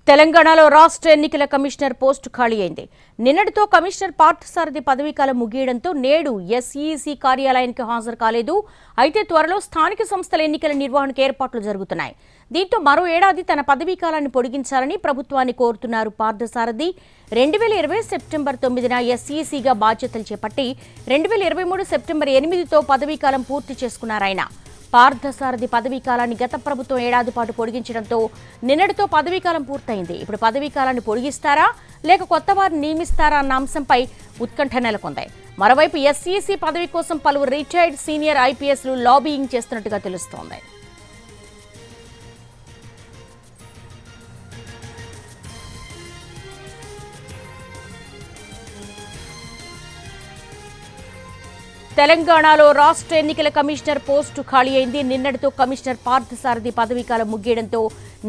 తెలంగాణలో రాష్ట్ర ఎన్నికల కమిషనర్ పోస్టు ఖాళీ అయింది. నిన్నటితో కమిషనర్ పార్థసారథి పదవీకాలం ముగియడంతో నేడు ఎస్ఈసీ కార్యాలయానికి హాజరు కాలేదు. అయితే త్వరలో స్థానిక సంస్థల ఎన్నికల నిర్వహణకు ఏర్పాట్లు జరుగుతున్నాయి. దీంతో మరో ఏడాది తన పదవీకాలాన్ని పొడిగించాలని ప్రభుత్వాన్ని కోరుతున్నారు పార్థసారథి. 2020 సెప్టెంబర్ 9న ఎస్ఈసీగా బాధ్యతలు చేపట్టి 2023 సెప్టెంబర్ 8తో పదవీకాలం పూర్తి చేసుకున్నారాయన. పార్థసారథి పదవీకాలాన్ని గత ప్రభుత్వం ఏడాది పాటు పొడిగించడంతో నిన్నటితో పదవీకాలం పూర్తయింది. ఇప్పుడు పదవీకాలాన్ని పొడిగిస్తారా లేక కొత్త వారిని నియమిస్తారా అన్న అంశంపై ఉత్కంఠ నెలకొంది. మరోవైపు ఎస్ఈసీ పదవి కోసం పలువురు రిటైర్డ్ సీనియర్ ఐపీఎస్లు లాబీయింగ్ చేస్తున్నట్టుగా తెలుస్తోంది. తెలంగాణలో రాష్ట్ర ఎన్నికల కమిషనర్ పోస్టు ఖాళీ అయింది. నిన్నటితో కమిషనర్ పార్థసారథి పదవీకాలం ముగియడంతో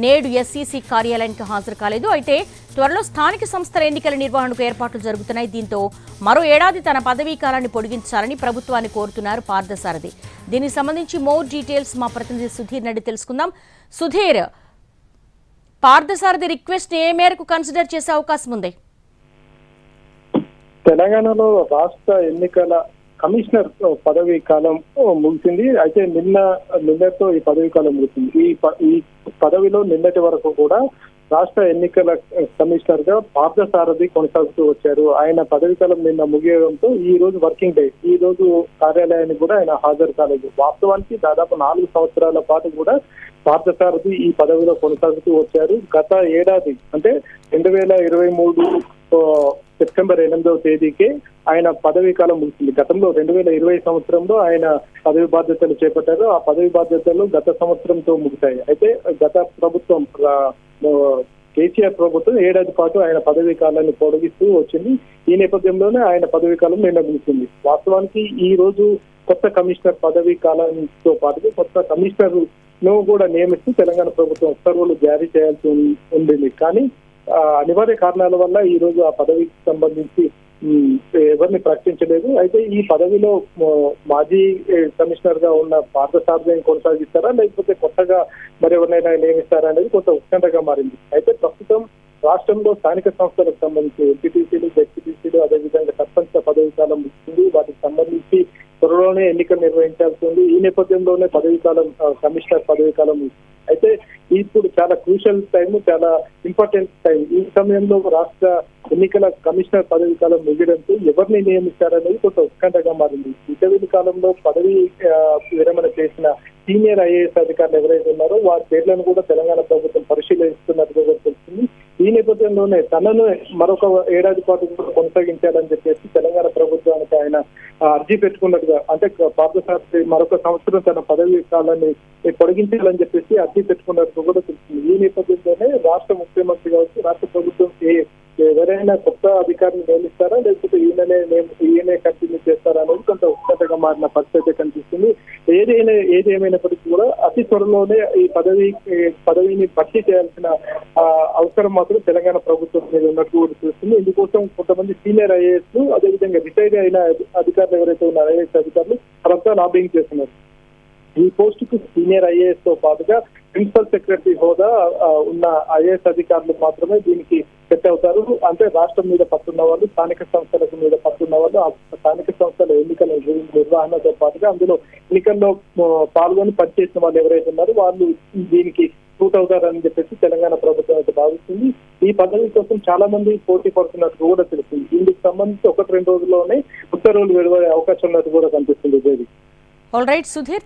నేడు ఎస్ఈసీ కార్యాలయానికి హాజరు కాలేదు. అయితే త్వరలో స్థానిక సంస్థల ఎన్నికల నిర్వహణకు ఏర్పాట్లు జరుగుతున్నాయి. దీంతో మరో ఏడాది తన పదవీకాలాన్ని పొడిగించాలని ప్రభుత్వాన్ని కోరుతున్నారు పార్థసారథి. దీనికి సంబంధించి మోర్ డీటెయిల్స్ మా ప్రతినిధి సుధీర్ నడి తెలుసుకుందాం. సుధీర్, పార్థసారథి రిక్వెస్ట్ ఏ మేరకు కన్సిడర్ చేసే అవకాశం ఉంది? తెలంగాణలో రాష్ట్ర ఎన్నికల కమిషనర్ పదవీ కాలం ముగిసింది. అయితే నిన్నతో ఈ పదవీ కాలం ముగిసింది. ఈ పదవిలో నిన్నటి వరకు కూడా రాష్ట్ర ఎన్నికల కమిషనర్ గా పార్థసారథి కొనసాగుతూ వచ్చారు. ఆయన పదవీ కాలం నిన్న ముగియడంతో ఈ రోజు వర్కింగ్ డే. ఈ రోజు కార్యాలయానికి కూడా ఆయన హాజరు కాలేదు. వాస్తవానికి దాదాపు 4 సంవత్సరాల పాటు కూడా పార్థసారథి ఈ పదవిలో కొనసాగుతూ వచ్చారు. గత ఏడాది అంటే 2023 సెప్టెంబర్ 8వ తేదీకే ఆయన పదవీ కాలం ముగిసింది. గతంలో 2020 సంవత్సరంలో ఆయన పదవి బాధ్యతలు చేపట్టారు. ఆ పదవి బాధ్యతలు గత సంవత్సరంతో ముగిశాయి. అయితే గత ప్రభుత్వం కేసీఆర్ ప్రభుత్వం ఏడాది పాటు ఆయన పదవీ కాలాన్ని పొడిగిస్తూ వచ్చింది. ఈ నేపథ్యంలోనే ఆయన పదవీ కాలం నిన్న ముగిసింది. వాస్తవానికి ఈ రోజు కొత్త కమిషనర్ పదవీ కాలంతో పాటు కొత్త కమిషనర్ ను కూడా నియమిస్తూ తెలంగాణ ప్రభుత్వం ఉత్తర్వులు జారీ చేయాల్సి ఉండింది. కానీ అనివార్య కారణాల వల్ల ఈ రోజు ఆ పదవికి సంబంధించి ఎవరిని ప్రకటించలేదు. అయితే ఈ పదవిలో మాజీ కమిషనర్ గా ఉన్న పార్థసారథిని కొనసాగిస్తారా లేకపోతే కొత్తగా మరెవరినైనా నియమిస్తారా అనేది కొంత ఉత్కంఠగా మారింది. అయితే ప్రస్తుతం రాష్ట్రంలో స్థానిక సంస్థలకు సంబంధించి ఎంపీటీసీలు, జెడ్పీటీసీలు, అదేవిధంగా సర్పంచ్ పదవీ కాలం ముగిసింది. వాటికి సంబంధించి త్వరలోనే ఎన్నికలు నిర్వహించాల్సి ఉంది. ఈ నేపథ్యంలోనే పదవీ కాలం కమిషనర్ పదవీ కాలం అయితే ఇప్పుడు చాలా క్రూషియల్ టైం, చాలా ఇంపార్టెంట్ టైం. ఈ సమయంలో రాష్ట్ర ఎన్నికల కమిషనర్ పదవీ కాలం ముగియడంతో ఎవరిని నియమిస్తారనేది కొంత ఉత్కంఠగా మారింది. ఇటీవలి కాలంలో పదవీ విరమణ చేసిన సీనియర్ ఐఏఎస్ అధికారులు ఎవరైతే ఉన్నారో వారి పేర్లను కూడా తెలంగాణ ప్రభుత్వం పరిశీలిస్తున్నట్టుగా తెలిసింది. ఈ నేపథ్యంలోనే తనను మరొక ఏడాది పాటు కూడా కొనసాగించాలని చెప్పేసి తెలంగాణ ప్రభుత్వానికి ఆయన అర్జీ పెట్టుకున్నట్టుగా, అంటే పార్థసారథి మరొక సంవత్సరం తన పదవీ కాలాన్ని పొడిగించాలని చెప్పేసి అర్జీ పెట్టుకున్నట్టు కూడా తెలిసింది. ఈ నేపథ్యంలోనే రాష్ట్ర ముఖ్యమంత్రి కావచ్చు, రాష్ట్ర ప్రభుత్వం ఎవరైనా కొత్త అధికారిని నియమిస్తారా లేకపోతే ఈయనే కంటిన్యూ చేస్తారా అనేది కొంత ఉత్కంఠగా మారిన పరిస్థితి కనిపిస్తుంది. ఏదేమైనప్పటికీ కూడా అతి త్వరలోనే ఈ పదవిని భర్తీ చేయాల్సిన అవసరం మాత్రం తెలంగాణ ప్రభుత్వం మీద ఉన్నట్టు కూడా చూస్తుంది. ఇందుకోసం కొంతమంది సీనియర్ ఐఏఎస్ అదేవిధంగా రిటైర్ అయిన అధికారులు ఎవరైతే ఉన్నారో ఐఏఎస్ అధికారులు వారంతా లాబింగ్ చేస్తున్నారు. ఈ పోస్ట్ కు సీనియర్ ఐఏఎస్ తో పాటుగా ప్రిన్సిపల్ సెక్రటరీ హోదా ఉన్న ఐఏఎస్ అధికారులు మాత్రమే దీనికి సెట్ అవుతారు. అంటే రాష్ట్రం మీద పట్టున్న వాళ్ళు, స్థానిక సంస్థలకు మీద పట్టున్న వాళ్ళు, ఆ స్థానిక సంస్థల ఎన్నికల నిర్వహణతో పాటుగా అందులో ఎన్నికల్లో పాల్గొని పనిచేసిన వాళ్ళు ఎవరైతే ఉన్నారో వాళ్ళు దీనికి సూట్ అవుతారని చెప్పేసి తెలంగాణ ప్రభుత్వం అయితే భావిస్తుంది. ఈ పదవి కోసం చాలా మంది పోటీ పడుతున్నట్టు కూడా తెలుస్తుంది. ఇందుకు సంబంధించి 1-2 రోజుల్లోనే ఉత్తర్వులు వెలువడే అవకాశం ఉన్నట్టు కూడా కనిపిస్తుంది. All right Sudheer.